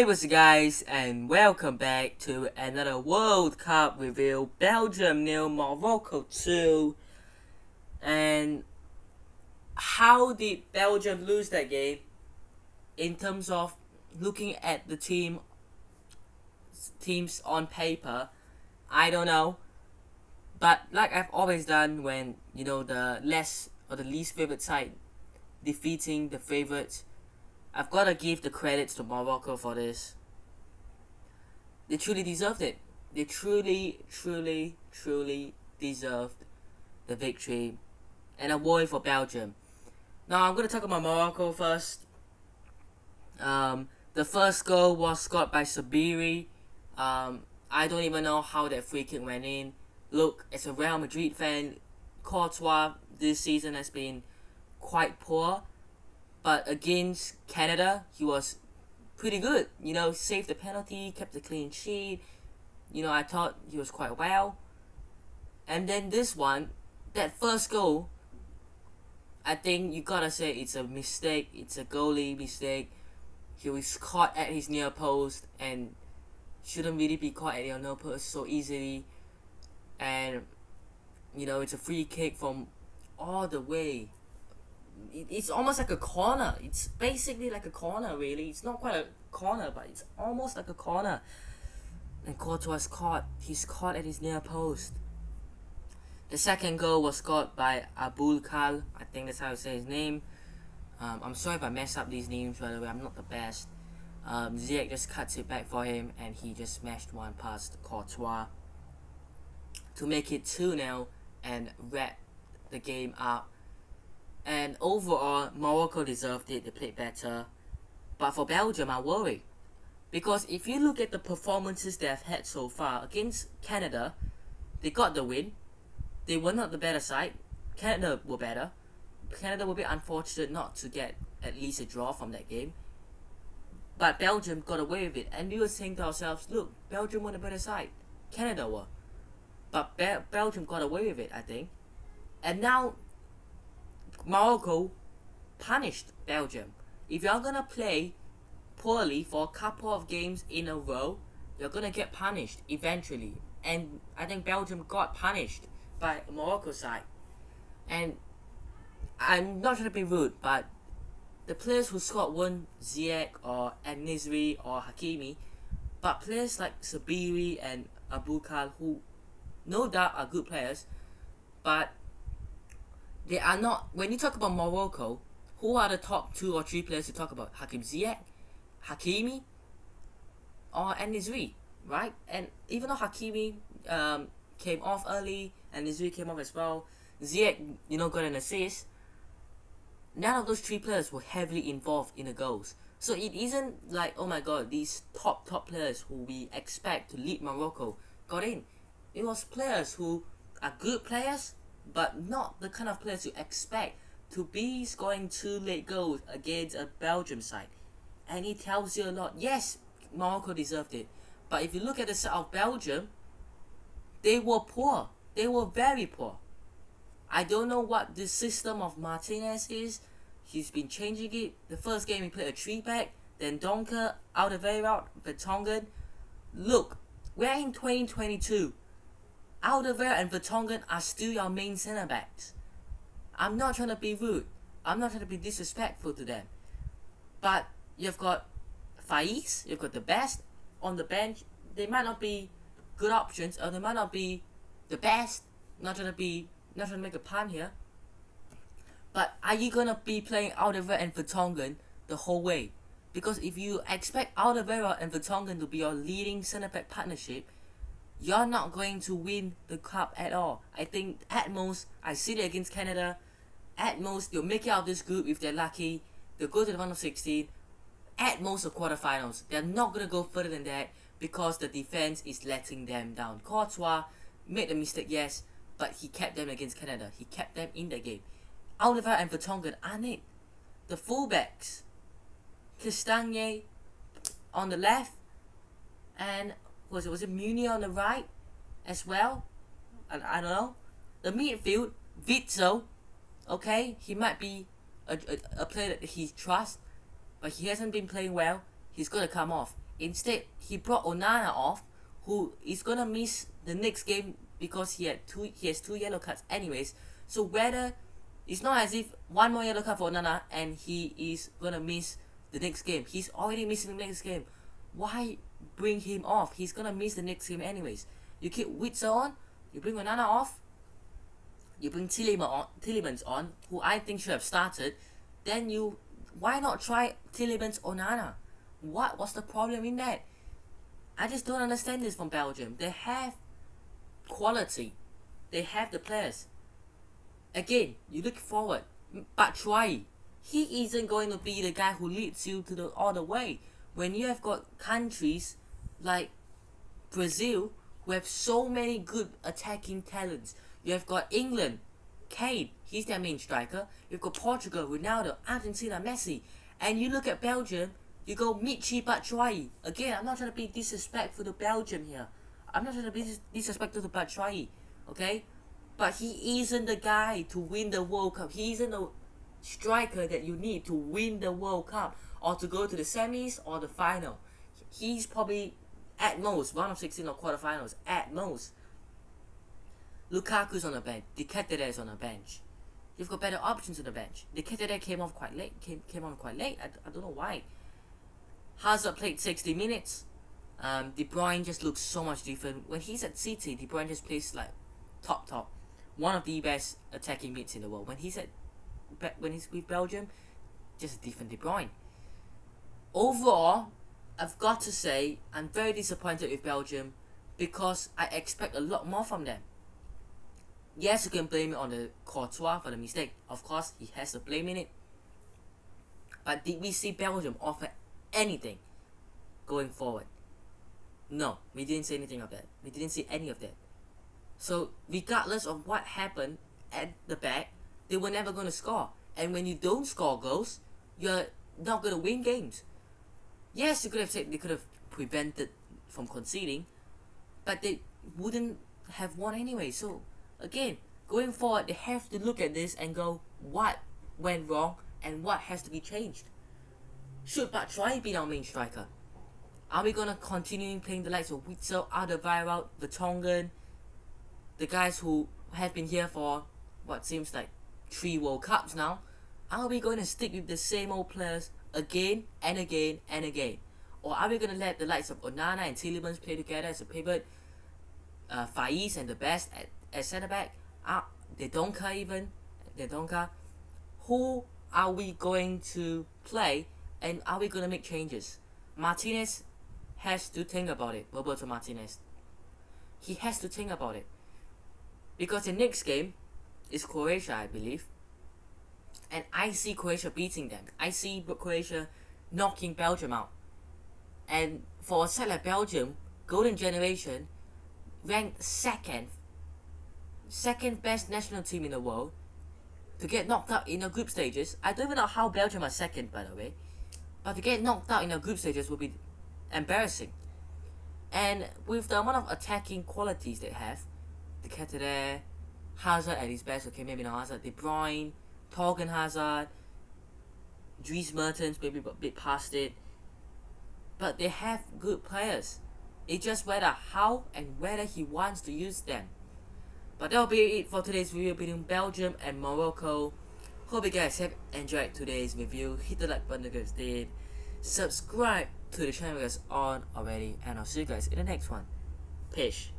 Hey, what's up guys, and welcome back to another World Cup review. Belgium 0, Morocco 2. And how did Belgium lose that game? In terms of looking at the teams on paper, I don't know. But like I've always done when the less or the least favorite side defeating the favorites, I've gotta give the credits to Morocco for this. They truly deserved it. They truly deserved the victory. And a worry for Belgium. Now I'm going to talk about Morocco first. The first goal was scored by Sabiri. I don't even know how that free kick went in. Look, as a Real Madrid fan, Courtois this season has been quite poor. But against Canada, he was pretty good. Saved the penalty, kept the clean sheet. I thought he was quite well. And then this one, that first goal, I think you gotta say it's a mistake. It's a goalie mistake. He was caught at his near post and shouldn't really be caught at your near post so easily. And it's a free kick from all the way. It's almost like a corner. It's basically like a corner, really. It's not quite a corner, but it's almost like a corner. And Courtois is caught. He's caught at his near post. The second goal was scored by Abulkal. I think that's how you say his name. I'm sorry if I mess up these names, by the way. I'm not the best. Ziyech just cuts it back for him, and he just smashed one past Courtois to make it 2-0 and wrap the game up. And overall, Morocco deserved it. They played better. But for Belgium, I worry. Because if you look at the performances they've had so far, against Canada, they got the win. They were not the better side. Canada were better. Canada will be unfortunate not to get at least a draw from that game. But Belgium got away with it. And we were saying to ourselves, look, Belgium were the better side. Canada were. But Belgium got away with it, I think. And now Morocco punished Belgium. If you're gonna play poorly for a couple of games in a row, you're gonna get punished eventually. And I think Belgium got punished by Morocco's side. And I'm not trying to be rude, but the players who scored weren't Ziyech or An-Nesyri or Hakimi, but players like Sabiri and Aboukal, who no doubt are good players, but they are not. When you talk about Morocco, who are the top 2 or 3 players you talk about? Hakim Ziyech, Hakimi, or An-Nesyri, right? And even though Hakimi came off early, and An-Nesyri came off as well, Ziyech, got an assist. None of those 3 players were heavily involved in the goals. So it isn't like, oh my god, these top players who we expect to lead Morocco got in. It was players who are good players, but not the kind of players you expect to be scoring 2 late goals against a Belgium side. And it tells you a lot. Yes, Morocco deserved it. But if you look at the side of Belgium, they were poor. They were very poor. I don't know what the system of Martinez is. He's been changing it. The first game he played a 3-back, then Donker, Alderweireld, Vertonghen. Look, we're in 2022. Alderweireld and Vertonghen are still your main centre backs. I'm not trying to be rude. I'm not trying to be disrespectful to them. But you've got Faiz, you've got the best on the bench. They might not be good options, or they might not be the best. Not trying to make a pun here. But are you gonna be playing Alderweireld and Vertonghen the whole way? Because if you expect Alderweireld and Vertonghen to be your leading centre back partnership, you're not going to win the cup at all. I think at most, I see it against Canada, at most they'll make it out of this group if they're lucky. They'll go to the round of 16, at most the quarterfinals. They're not going to go further than that because the defense is letting them down. Courtois made a mistake, yes, but he kept them against Canada. He kept them in the game. Alderweireld and Vertonghen aren't it. The fullbacks, Castagne on the left, and was it Muni on the right as well? I don't know. The midfield, Witsel, okay, he might be a player that he trusts, but he hasn't been playing well. He's going to come off. Instead, he brought Onana off, who is gonna miss the next game because he has two yellow cards anyways. So whether it's not as if one more yellow card for Onana and he is gonna miss the next game. He's already missing the next game. Why bring him off? He's gonna miss the next game anyways. You keep Witzel on, you bring Onana off, you bring Tielemans on, who I think should have started. Then why not try Tielemans Onana? What's the problem in that? I just don't understand this from Belgium. They have quality. They have the players. Again, you look forward, but try. He isn't going to be the guy who leads you to all the way. When you have got countries like Brazil who have so many good attacking talents. You have got England, Kane, he's their main striker. You've got Portugal, Ronaldo, Argentina, Messi. And you look at Belgium, you go Michi Batshuayi. Again, I'm not trying to be disrespectful to Belgium here. I'm not trying to be disrespectful to Batshuayi, okay? But he isn't the guy to win the World Cup. He isn't the striker that you need to win the World Cup or to go to the semis or the final. He's probably at most round of 16 or quarterfinals at most. Lukaku's on the bench. De Ketelaere's on the bench. You've got better options on the bench. De Ketelaere came on quite late. I don't know why. Hazard played 60 minutes. De Bruyne just looks so much different. When he's at City, De Bruyne just plays like top. One of the best attacking mids in the world. When he's with Belgium, just a different De Bruyne. Overall, I've got to say I'm very disappointed with Belgium because I expect a lot more from them. Yes, you can blame it on the Courtois for the mistake. Of course, he has to blame in it. But did we see Belgium offer anything going forward? No, we didn't see anything of that. We didn't see any of that. So regardless of what happened at the back, they were never going to score. And when you don't score goals, you're not going to win games. Yes, you could have said they could have prevented from conceding, but they wouldn't have won anyway. So again, going forward, they have to look at this and go, what went wrong and what has to be changed? Should Batshuayi be our main striker? Are we gonna continue playing the likes of Witzel, Alderweireld, Vertonghen, the guys who have been here for what seems like 3 World Cups now? Are we going to stick with the same old players again and again and again? Or are we going to let the likes of Onana and Tielemans play together as a pivot? Faiz and the best at centre back? De Donker even? De Donker? Who are we going to play and are we going to make changes? Martinez has to think about it. Roberto Martinez. He has to think about it. Because the next game is Croatia, I believe. And I see Croatia beating them. I see Croatia knocking Belgium out. And for a side like Belgium, Golden Generation, ranked second best national team in the world, to get knocked out in the group stages. I don't even know how Belgium are second, by the way. But to get knocked out in the group stages would be embarrassing. And with the amount of attacking qualities they have, De Ketelaere, Hazard at his best, okay, maybe not Hazard, De Bruyne, Torgan Hazard, Dries Mertens, maybe a bit past it. But they have good players. It's just whether how and whether he wants to use them. But that'll be it for today's review between Belgium and Morocco. Hope you guys have enjoyed today's review. Hit the like button if you guys did. Subscribe to the channel if you guys aren't already. And I'll see you guys in the next one. Peace.